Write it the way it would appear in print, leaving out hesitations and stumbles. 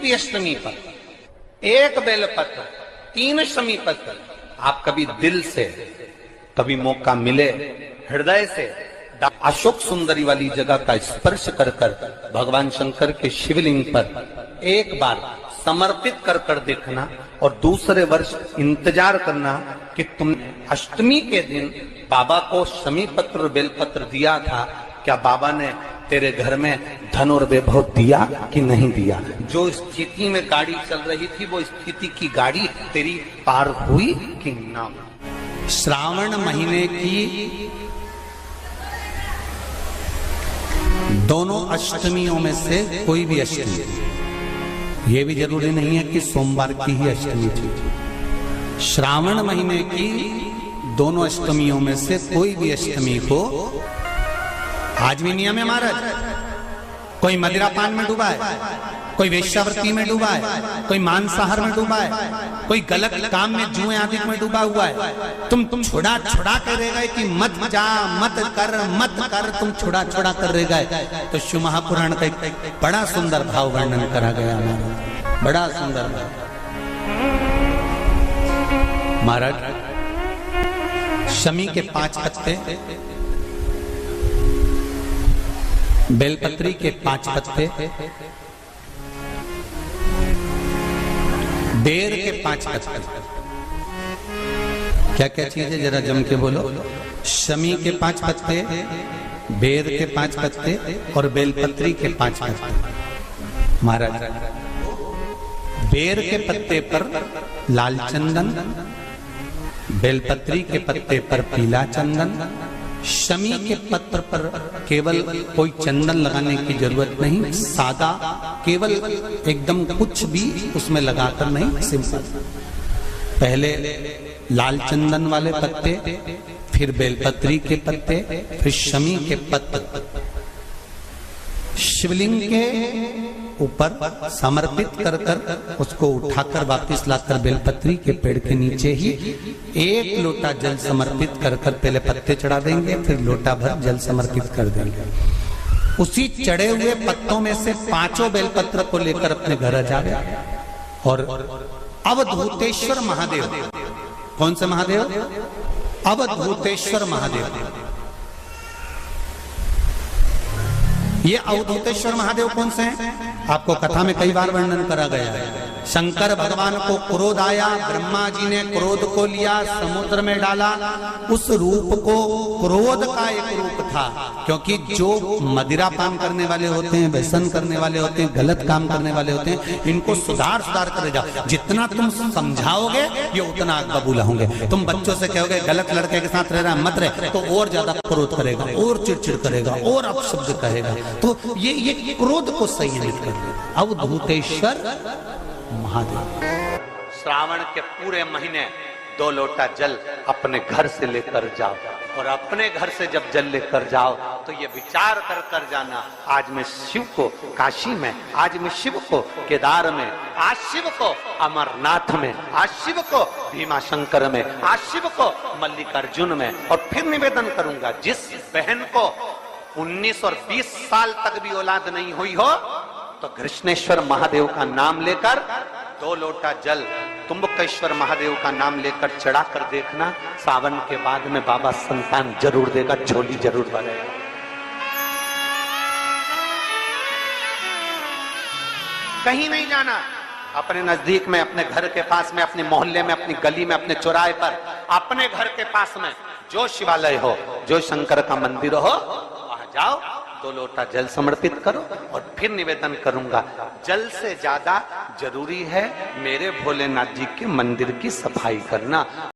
भी अष्टमी पर 1 बेलपत्र 3 अष्टमी पत्र आप कभी दिल से, कभी मौका मिले हृदय से अशोक सुंदरी वाली जगह का स्पर्श कर कर भगवान शंकर के शिवलिंग पर एक बार समर्पित कर कर देखना, और दूसरे वर्ष इंतजार करना कि तुम अष्टमी के दिन बाबा को शमी पत्र बेलपत्र दिया था, क्या बाबा ने तेरे घर में धन और वैभव दिया कि नहीं दिया। जो स्थिति में गाड़ी चल रही थी वो स्थिति की गाड़ी तेरी पार हुई कि ना। श्रावण महीने की दोनों अष्टमियों में से कोई भी अष्टमी, ये भी जरूरी नहीं है कि सोमवार की ही अष्टमी थी। श्रावण महीने की दोनों अष्टमियों में से कोई भी अष्टमी को, आज भी नियम है महाराज, कोई मदिरा पान में डूबा है, कोई वेश्यावृत्ति में डूबा है, कोई मांसाहार में डूबा है, कोई गलत काम में जुए आदि में डूबा हुआ है, तुम छुड़ा छुड़ा कर रह गए कि मत जा मत कर तुम छुड़ा छुड़ा कर रह गए। तो शिव महापुराण का एक बड़ा सुंदर भाव वर्णन करा गया महाराज, बड़ा सुंदर भाव। महाराज शमी के 5 पत्ते, बेलपत्री के 5 पत्ते, बेर के 5 पत्ते, क्या क्या चीज है जरा जम के बोलो। शमी के 5 पत्ते, बेर के 5 पत्ते और बेलपत्री के 5 पत्ते। महाराज बेर के पत्ते पर लाल चंदन, बेलपत्री के पत्ते पर पीला चंदन, शमी के पत्र पर केवल कोई चंदन लगाने की जरूरत नहीं, सादा केवल एकदम कुछ भी उसमें लगाकर नहीं, सिंपल। पहले लाल चंदन वाले पत्ते, फिर बेलपत्री के पत्ते, फिर शमी के पत्ते शिवलिंग के ऊपर समर्पित कर कर उसको उठाकर वापस लाकर बेलपत्री के पेड़ के नीचे ही 1 लोटा जल समर्पित कर कर पहले पत्ते चढ़ा देंगे, फिर लोटा भर जल समर्पित कर देंगे। उसी चढ़े हुए पत्तों में से 5 बेलपत्र को लेकर अपने घर आ जावे और अवधूतेश्वर महादेव, कौन से महादेव? अवधूतेश्वर महादेव। ये अवधूतेश्वर महादेव कौन से हैं? आपको कथा में कई बार वर्णन करा गया है। शंकर भगवान को क्रोध आया, ब्रह्मा जी ने क्रोध को लिया, समुद्र में डाला। उस रूप को क्रोध का एक रूप था, क्योंकि जो मदिरा पान करने वाले होते हैं, व्यसन करने वाले होते हैं, गलत काम करने वाले होते हैं, इनको सुधार कर जाओ। जितना तुम समझाओगे ये उतना आग बबूला होंगे। तुम बच्चों से कहोगे गलत लड़के के साथ रह रहा मत रहे, तो और ज्यादा क्रोध करेगा, और चिड़चिड़ करेगा, और अपशब्द कहेगा। तो ये क्रोध को संयमित कर देगा अवधूतेश्वर महादेव। श्रावण के पूरे महीने 2 लोटा जल अपने घर से लेकर जाओ, और अपने घर से जब जल लेकर जाओ तो ये विचार कर कर जाना, आज मैं शिव को काशी में, आज मैं शिव को केदार में, आज शिव को अमरनाथ में, आज शिव को भीमा शंकर में, आज शिव को मल्लिकार्जुन में। और फिर निवेदन करूंगा, जिस बहन को 19 और 20 साल तक भी औलाद नहीं हुई हो, तो कृष्णेश्वर महादेव का नाम लेकर 2 लोटा जल तुम्बकेश्वर महादेव का नाम लेकर चढ़ा कर देखना, सावन के बाद में बाबा संतान जरूर देगा, झोली जरूर भरेगा। कहीं नहीं जाना, अपने नजदीक में, अपने घर के पास में, अपने मोहल्ले में, अपनी गली में, अपने चौराहे पर, अपने घर के पास में जो शिवालय हो, जो शंकर का मंदिर हो, वहां जाओ, 2 लोटा जल समर्पित करो। और फिर निवेदन करूंगा, जल से ज्यादा जरूरी है मेरे भोलेनाथ जी के मंदिर की सफाई करना।